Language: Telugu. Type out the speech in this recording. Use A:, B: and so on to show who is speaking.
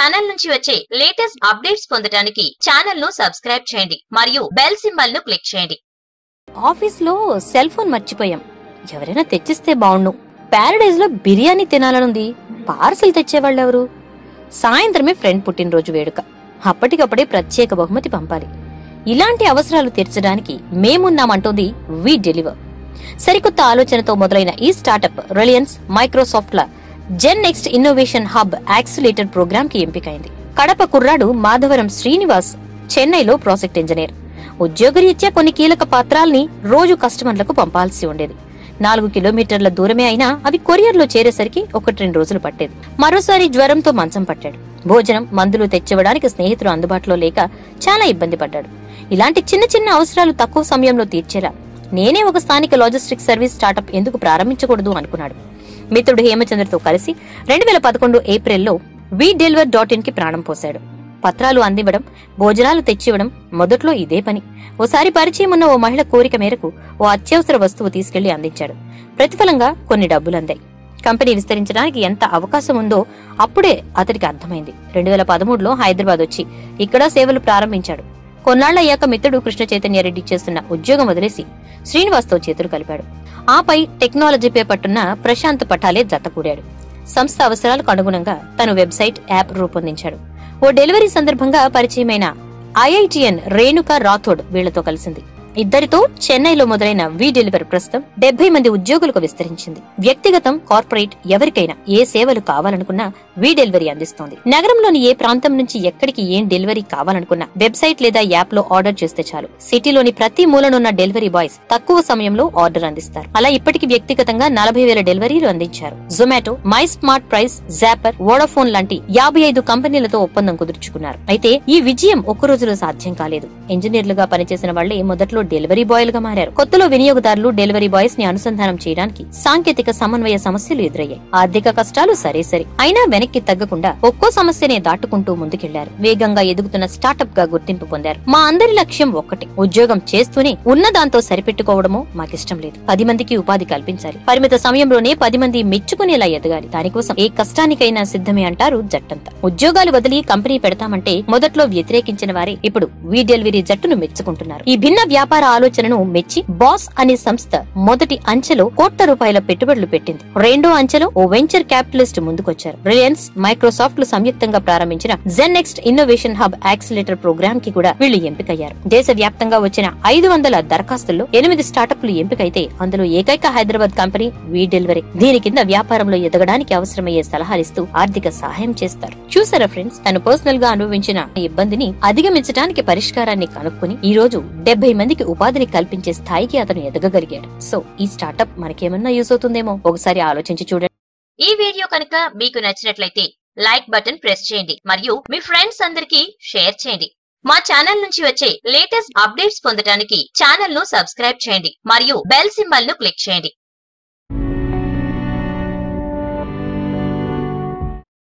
A: ఛానల్ నుంచి వచ్చే లేటెస్ట్ అప్డేట్స్ పొందడానికి ఛానల్ ను సబ్స్క్రైబ్ చేయండి మరియు బెల్ సింబల్ ను క్లిక్ చేయండి.
B: ఆఫీస్ లో సెల్ ఫోన్ మర్చిపోయాం. ఎవరైనా తెచ్చిస్తే బావుండు. పారడైజ్ లో బిర్యానీ తినాలనుంది. పార్సల్ తెచ్చేవాళ్ళెవరు? సాయంత్రమే ఫ్రెండ్ పుట్టినరోజు వేడుక. అప్పటికప్పుడే ప్రత్యేక బహుమతి పంపాలి. ఇలాంటి అవసరాలు తీర్చడానికి మేమున్నామంటోంది వి డెలివర్. సరికొత్త ఆలోచనతో మొదలైన ఈ స్టార్టప్ రిలయన్స్, మైక్రోసాఫ్ట్ ల gen next innovation hub accelerator program కి ఎంపికైంది. కడప కుర్రాడు మాధవరం శ్రీనివాస్ చెన్నైలో ప్రాజెక్ట్ ఇంజనీర్. ఉద్యోగరీత్యా కొన్ని కీలక పత్రాల్ని రోజు కస్టమర్లకు పంపాల్సి ఉండేది. 4 కిలోమీటర్ల దూరమే అయినా అవి కొరియర్ లో చేరేసరికి 1-2 రోజులు పట్టేది. మరోసారి జ్వరంతో మంచం పట్టాడు. భోజనం, మందులు తెచ్చివ్వడానికి స్నేహితులు అందుబాటులో లేక చాలా ఇబ్బంది పడ్డాడు. ఇలాంటి చిన్న చిన్న అవసరాలు తక్కువ సమయంలో తీర్చేలా నేనే ఒక స్థానిక లాజిస్టిక్ సర్వీస్ స్టార్టప్ ఎందుకు ప్రారంభించకూడదు అనుకున్నాడు. మిత్రుడు హేమచంద్రతో కలిసి 2011 ఏప్రిల్లో VDeliver.in కి ప్రాణం పోశాడు. పత్రాలు అందివ్వడం, భోజనాలు తెచ్చివ్వడం మొదట్లో ఇదే పని. ఓసారి పరిచయం ఉన్న ఓ మహిళ కోరిక మేరకు ఓ అత్యవసర వస్తువు తీసుకెళ్లి అందించాడు. ప్రతిఫలంగా కొన్ని డబ్బులు అందాయి. కంపెనీ విస్తరించడానికి ఎంత అవకాశం ఉందో అప్పుడే అతడికి అర్థమైంది. 2013లో హైదరాబాద్ వచ్చి ఇక్కడ సేవలు ప్రారంభించాడు. కొన్నాళ్లయ్యాక మిత్రుడు కృష్ణ చైతన్యారెడ్డి చేస్తున్న ఉద్యోగం వదిలేసి శ్రీనివాస్తో చేతులు కలిపాడు. ఆపై టెక్నాలజీపై పట్టున్న ప్రశాంత్ పఠాలే జతకూడాడు. సంస్థ అవసరాలకు అనుగుణంగా తను వెబ్సైట్, యాప్ రూపొందించాడు. ఓ డెలివరీ సందర్భంగా పరిచయమైన IITN రేణుకా రాథోడ్ వీళ్లతో కలిసింది. ఇద్దరితో చెన్నైలో మొదలైన వి డెలివర్ ప్రస్తుతం 70 మంది ఉద్యోగులకు విస్తరించింది. వ్యక్తిగతం, కార్పొరేట్ ఎవరికైనా ఏ సేవలు కావాలనుకున్నా వి డెలివరీ అందిస్తోంది. నగరంలోని ఏ ప్రాంతం నుంచి ఎక్కడికి ఏం డెలివరీ కావాలనుకున్నా వెబ్సైట్ లేదా యాప్ లో ఆర్డర్ చేస్తే చాలు. సిటీలోని ప్రతి మూలనున్న డెలివరీ బాయ్స్ తక్కువ సమయంలో ఆర్డర్ అందిస్తారు. అలా ఇప్పటికి వ్యక్తిగతంగా 40,000 డెలివరీలు అందించారు. Zomato, my smart price, Zapper, Vodafone లాంటి 55 కంపెనీలతో ఒప్పందం కుదుర్చుకున్నారు. అయితే ఈ విజయం ఒక్క రోజులో సాధ్యం కాలేదు. ఇంజనీర్లుగా పనిచేసిన వాళ్లే మొదట్లో డెలివరీ బాయ్లుగా మారారు. కొత్తలో వినియోగదారులు డెలివరీ బాయ్స్ ని అనుసంధానం చేయడానికి సాంకేతిక సమన్వయ సమస్యలు ఎదురయ్యాయి. ఆర్థిక కష్టాలు సరే. అయినా వెనక్కి తగ్గకుండా ఒక్కో సమస్యనే దాటుకుంటూ ముందుకెళ్లారు. వేగంగా ఎదుగుతున్న స్టార్టప్ గా గుర్తింపు పొందారు. మా అందరి లక్ష్యం ఒక్కటే, ఉద్యోగం చేస్తూనే ఉన్న దాంతో సరిపెట్టుకోవడమో మాకిష్టం లేదు. 10 మందికి ఉపాధి కల్పించాలి. పరిమిత సమయంలోనే 10 మంది మెచ్చుకునేలా ఎదగాలి. దానికోసం ఏ కష్టానికైనా సిద్ధమే అంటారు జట్టంతా. ఉద్యోగాలు వదిలి కంపెనీ పెడతామంటే మొదట్లో వ్యతిరేకించిన వారే ఇప్పుడు వి డెలివరీ జట్టును మెచ్చుకుంటున్నారు. ఈ భిన్న వ్యాపార ఆలోచనను మెచ్చి బాస్ అనే సంస్థ మొదటి అంచెలో ₹1,00,00,000 పెట్టుబడులు పెట్టింది. రెండో అంచెలో ఓ వెంచర్ క్యాపిటలిస్ట్ ముందుకొచ్చారు. రిలయన్స్, మైక్రోసాఫ్ట్ లు సంయుక్తంగా ప్రారంభించిన gen next innovation hub accelerator program కి కూడా వీళ్లు ఎంపికయ్యారు. దేశవ్యాప్తంగా వచ్చిన 500 దరఖాస్తుల్లో 8 స్టార్టప్లు ఎంపికైతే అందులో ఏకైక హైదరాబాద్ కంపెనీ వి డెలివరీ. దీని కింద వ్యాపారంలో ఎదగడానికి అవసరమయ్యే సలహాలిస్తూ ఆర్థిక సహాయం చేస్తారు. చూసారా ఫ్రెండ్స్, తను పర్సనల్ గా అనుభవించిన ఇబ్బందిని అధిగమించడానికి పరిష్కారాన్ని కనుక్కుని ఈ రోజు 70 మందికి ఉపాధిని కల్పించే స్థాయికి అతను ఎదగగలిగాడు. సో ఈ స్టార్టప్ మనకేమన్నా యూస్ అవుతుందేమో ఒకసారి ఆలోచించి చూడండి.
A: ఈ వీడియో కనుక మీకు నచ్చినట్లయితే లైక్ బటన్ ప్రెస్ చేయండి మరియు మీ ఫ్రెండ్స్ అందరికీ షేర్ చేయండి. మా ఛానల్ నుంచి వచ్చే లేటెస్ట్ అప్డేట్స్ పొందడానికి ఛానల్ ను సబ్స్క్రైబ్ చేయండి మరియు బెల్ సింబల్ ను క్లిక్ చేయండి.